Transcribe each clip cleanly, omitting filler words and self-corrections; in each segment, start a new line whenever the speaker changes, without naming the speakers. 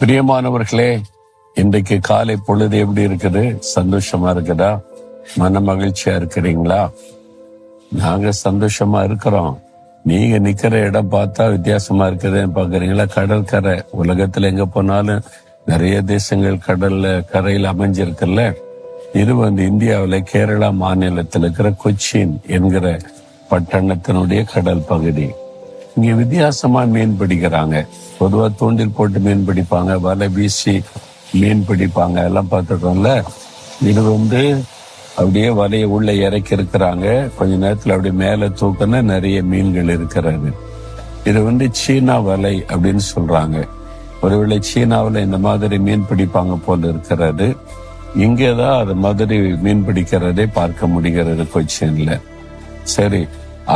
பிரியமானவர்களே, இன்றைக்கு காலை பொழுது எப்படி இருக்குது? சந்தோஷமா இருக்குதா? மன மகிழ்ச்சியா இருக்கிறீங்களா? நாங்க சந்தோஷமா இருக்கிறோம். நீங்க நிக்கிற இடம் பார்த்தா வித்தியாசமா இருக்குதுன்னு பாக்குறீங்களா? கடற்கரை. உலகத்துல எங்க போனாலும் நிறைய தேசங்கள் கரையில் அமைஞ்சிருக்குல்ல. இது இந்தியாவில கேரளா மாநிலத்தில் இருக்கிற கொச்சின் என்கிற பட்டணத்தினுடைய கடல் பகுதி. இங்க வித்தியாசமா மீன் பிடிக்கிறாங்க. பொதுவா தூண்டில் போட்டு மீன் பிடிப்பாங்க, வலை வீசி மீன் பிடிப்பாங்க, எல்லாம் பார்த்துட்டோம்ல. இது அப்படியே வலையை உள்ள இறக்கி இருக்கிறாங்க. கொஞ்ச நேரத்துல அப்படி மேல தூக்கினா நிறைய மீன்கள் இருக்கிறது. இது சீனா வலை அப்படின்னு சொல்றாங்க. ஒருவேளை சீனாவில் இந்த மாதிரி மீன் பிடிப்பாங்க போல இருக்கிறது. இங்கேதான் அது மாதிரி மீன் பிடிக்கிறதே பார்க்க முடிகிறது கொச்சின்ல. சரி,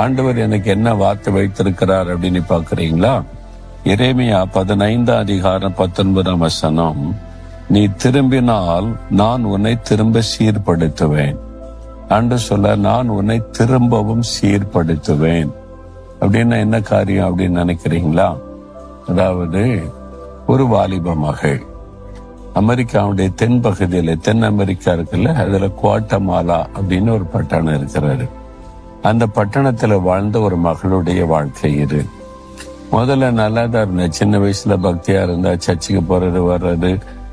ஆண்டவர் எனக்கு என்ன வார்த்தை வைத்திருக்கிறார் அப்படின்னு பாக்குறீங்களா? எரேமியா 15:19 நீ திரும்பினால் நான் உன்னை திரும்ப சீர்படுத்துவேன். ஆண்டவர் சொல்ல, நான் உன்னை திரும்பவும் சீர்படுத்துவேன். அப்படின்னா என்ன காரியம் அப்படின்னு நினைக்கிறீங்களா? அதாவது ஒரு வாலிப மகள் அமெரிக்காவுடைய தென் பகுதியில, தென் அமெரிக்கா இருக்குல்ல, அதுல குவாட்டமாலா அப்படின்னு ஒரு பட்டணம் இருக்கிறாரு. அந்த பட்டணத்துல வாழ்ந்த ஒரு மகளுடைய வாழ்க்கை இது. முதல்ல நல்லா தான் இருந்த, சின்ன வயசுல பக்தியா இருந்தா, சர்ச்சுக்கு போறது வர்றது,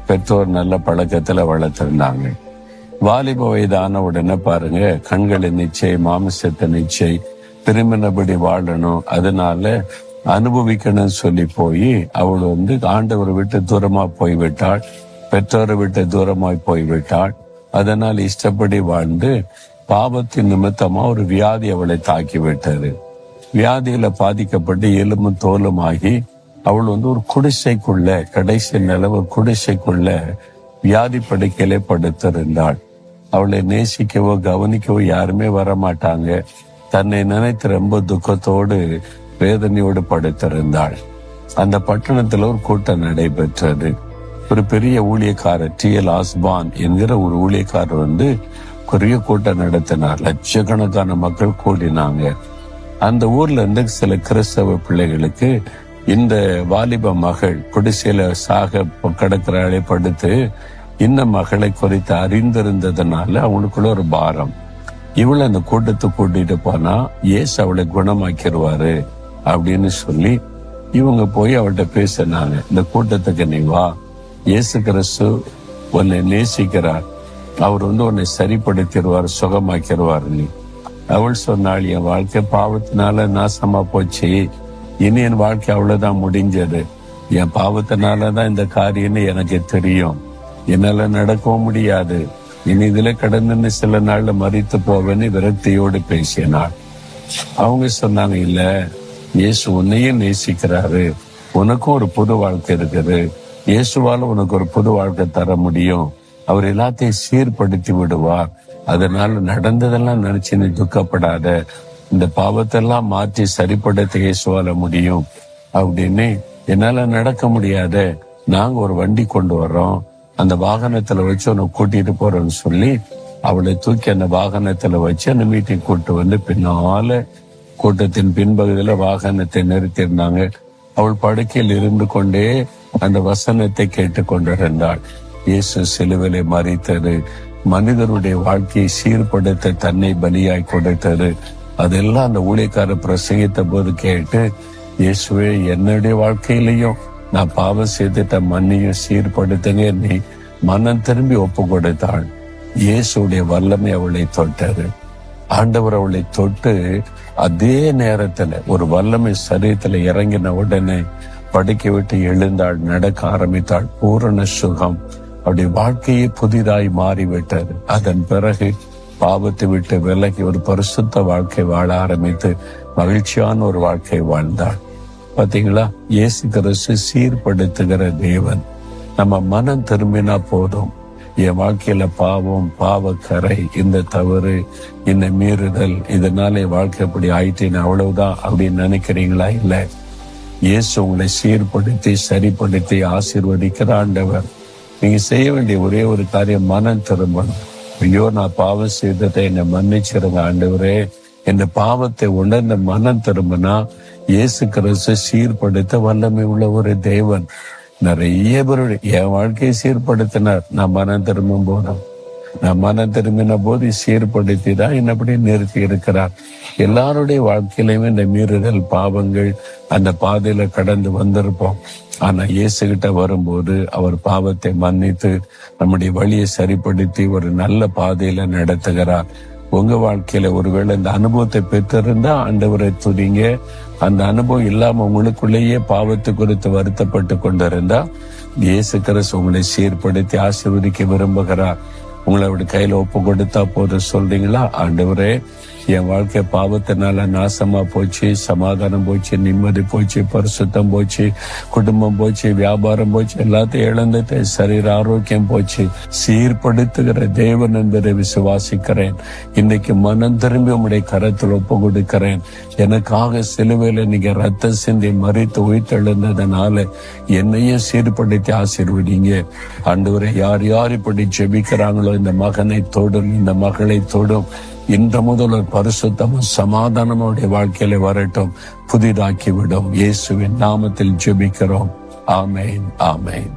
பெற்றோர் நல்ல பழக்கத்துல வளர்த்திருந்தாங்க. வாலிப வயதான உடனே பாருங்க, கண்களின் நிச்சை, மாமிசத்தை நிச்சை, திரும்பினபடி வாழணும், அதனால அனுபவிக்கணும்னு சொல்லி போய் அவள் ஆண்டவரை விட்டு தூரமா போய்விட்டாள், பெற்றோரை விட்டு தூரமாய் போய்விட்டாள். அதனால் இஷ்டப்படி வாழ்ந்து பாவத்தின் நிமித்தமா ஒரு வியாதி அவளை தாக்கி விட்டது. வியாதியில பாதிக்கப்பட்டு எலும்பும் தோலுமாகி அவள் ஒரு குடிசைக்குள்ள, கடைசி நிலவு குடிசைக்குள்ள வியாதி படுக்கையிலே படுத்திருந்தாள். அவளை நேசிக்கவோ கவனிக்கவோ யாருமே வரமாட்டாங்க. தன்னை நினைத்து ரொம்ப துக்கத்தோடு வேதனையோடு படுத்திருந்தாள். அந்த பட்டணத்துல ஒரு கூட்டம் நடைபெற்றது. ஒரு பெரிய ஊழியக்காரர் T.L. ஆஸ்பான் என்கிற ஒரு ஊழியக்காரர் பெரிய கூட்டம் நடத்தினார். லட்சக்கணக்கான மக்கள் கூடினாங்க. அந்த ஊர்ல இருந்து சில கிறிஸ்தவ பிள்ளைகளுக்கு இந்த வாலிப மகள் குடிசையில சாக கிடக்கிறாளே படுத்து, இந்த மகளை குறித்து அறிந்திருந்ததுனால அவங்களுக்குள்ள ஒரு பாரம். இவளை அந்த கூட்டத்தை கூட்டிட்டு போனா இயேசு அவளை குணமாக்கிடுவாரு அப்படின்னு சொல்லி இவங்க போய் அவள்கிட்ட பேசினாங்க. இந்த கூட்டத்துக்கு நீ வா, இயேசு கிறிஸ்து உன்னை நேசிக்கிறார், அவர் உன்னை சரிப்படுத்திடுவார், சுகமாக்கிடுவார். நீ அவள் சொன்னாள், என் வாழ்க்கை பாவத்தினால நாசமா போச்சு, இனி என் வாழ்க்கை அவ்வளவுதான் முடிஞ்சது, என் பாவத்தினாலதான் இந்த காரியம்னு எனக்கு தெரியும், என்னால நடக்கவும் முடியாது, இனி இதுல கடந்து சில நாள்ல மரித்து போவேன்னு விரக்தியோடு பேசினாள். அவங்க சொன்னாங்க, இல்ல, இயேசு உன்னையும் நேசிக்கிறாரு, உனக்கும் ஒரு புது வாழ்க்கை இருக்குது, இயேசுவால உனக்கு ஒரு புது வாழ்க்கை தர முடியும், அவர் எல்லாத்தையும் சீர்படுத்தி விடுவார், அதனால நடந்ததெல்லாம் நினைச்சு நீ துக்கப்படாத, இந்த பாவத்தெல்லாம் மாற்றி சரிப்படுத்த இயேசுவால முடியும் அப்படின்னு. என்னால நடக்க முடியாத, நாங்க ஒரு வண்டி கொண்டு வர்றோம், அந்த வாகனத்துல வச்சு உன்னை கூட்டிட்டு போறோம்னு சொல்லி அவளை தூக்கி அந்த வாகனத்துல வச்சு அந்த மீட்டிங் கூட்டு பின்னால கூட்டத்தின் பின்பகுதியில வாகனத்தை நிறுத்தியிருந்தாங்க. அவள் படுக்கையில் இருந்து கொண்டே அந்த வசனத்தை கேட்டு கொண்டிருந்தாள். இயேசு சிலுவிலை மரித்தது, மனிதனுடைய வாழ்க்கையை சீர்படுத்த தன்னை பலியாய் கொடுத்தது, அதெல்லாம் அந்த ஊழியக்காரர் பிரசங்கித்த போது கேட்டு, இயேசுவே என்னுடைய வாழ்க்கையிலையும் நான் பாவம் செய்துட்ட மண்ணையும் சீர்படுத்துங்க நீ மனம் திரும்பி ஒப்பு கொடுத்தாள். இயேசுடைய வல்லமை அவளை தொட்டது. ஆண்டவர் அவளை தொட்டு அதே நேரத்துல ஒரு வல்லமை சரீரத்துல இறங்கின உடனே படுக்க விட்டு எழுந்தாள், நடக்க ஆரம்பித்தாள். பூரண சுகம், அவருடைய வாழ்க்கையே புதிதாய் மாறிவிட்டது. அதன் பிறகு பாவத்தை விட்டு விலகி ஒரு பரிசுத்த வாழ்க்கை வாழ ஆரம்பித்து மகிழ்ச்சியான ஒரு வாழ்க்கை வாழ்ந்தாள். பாத்தீங்களா, இயேசு கிறிஸ்து சீர்படுத்துகிற தேவன். நம்ம மனம் திரும்பினா போதும், என் வாழ்க்கையில பாவம், பாவக்கரை, இந்த தவறு, இந்த மீறுதல், இதனால வாழ்க்கை இப்படி ஆயிட்டேன்னு அவ்வளவுதான் அப்படின்னு நினைக்கிறீங்களா? இல்ல, இயேசு உங்களை சீர்படுத்தி சரிப்படுத்தி ஆசீர்வதிக்கிற ஆண்டவர். நீங்க செய்ய வேண்டிய ஒரே ஒரு காரியம், மனம் திரும்பணும். ஐயோ நான் பாவம் செய்ததை என்னை மன்னிச்சிருங்க ஆண்டவரே. இந்த பாவத்தை உணர்ந்த மனம் திரும்பினா இயேசு கிறிஸ்து சீர்படுத்த வல்லமை உள்ள ஒரு தேவன். நிறைய பேருடைய என் வாழ்க்கையை சீர்படுத்தினார். நான் மனம் திரும்பும் போதும், நான் மனம் திரும்பின போது சீர்படுத்தி தான் என்னப்படி நிறுத்தி இருக்கிறார். எல்லாருடைய வாழ்க்கையிலுமே இந்த மீறுதல் பாவங்கள் அந்த பாதையில கடந்து வந்திருப்போம். ஆனா இயேசு கிட்ட வரும்போது அவர் பாவத்தை மன்னித்து நம்முடைய வழியை சரிப்படுத்தி ஒரு நல்ல பாதையில நடத்துகிறார். உங்க வாழ்க்கையில ஒருவேளை இந்த அனுபவத்தை பெற்றிருந்தா ஆண்டவரை துதிங்க. அந்த அனுபவம் இல்லாம உங்களுக்குள்ளேயே பாவத்தை குறித்து வருத்தப்பட்டு கொண்டிருந்தா இயேசு கிறிஸ்து உங்களை சீர்படுத்தி ஆசீர்வதிக்க விரும்புகிறார். உங்களை அப்படி கையில ஒப்பு கொடுத்தா போதும். சொல்றீங்களா, ஆண்டவரே என் வாழ்க்கை பாவத்தினால நாசமா போச்சு, சமாதானம் போச்சு, நிம்மதி போச்சு, பரிசுத்தம் போச்சு, குடும்பம் போச்சு, வியாபாரம் போச்சு, எல்லாத்தையும் இழந்துட்டு சரீர ஆரோக்கியம் போச்சு. சீர்படுத்துகிற தேவன் என்பதை விசுவாசிக்கிறேன். இன்னைக்கு மனம் திரும்பி உங்களுடைய கரத்தில் ஒப்பு கொடுக்கிறேன். எனக்காக சிலுவையில நீங்க ரத்த சிந்தி மறித்து உயிர்த்தெழுந்ததுனால என்னையும் சீர்படுத்தி ஆசீர்வதிங்க. ஆண்டவரே யார் யார் இப்படி ஜெபிக்கிறாங்களோ இந்த மகனை தொடும், இந்த மகளை தொடும். இன்று முதல் ஒரு பரிசுத்தமும் சமாதானமுடைய வாழ்க்கையில வரட்டும், புதிதாக்கி விடும். இயேசுவின் நாமத்தில் ஜெபிக்கிறோம். ஆமென், ஆமென்.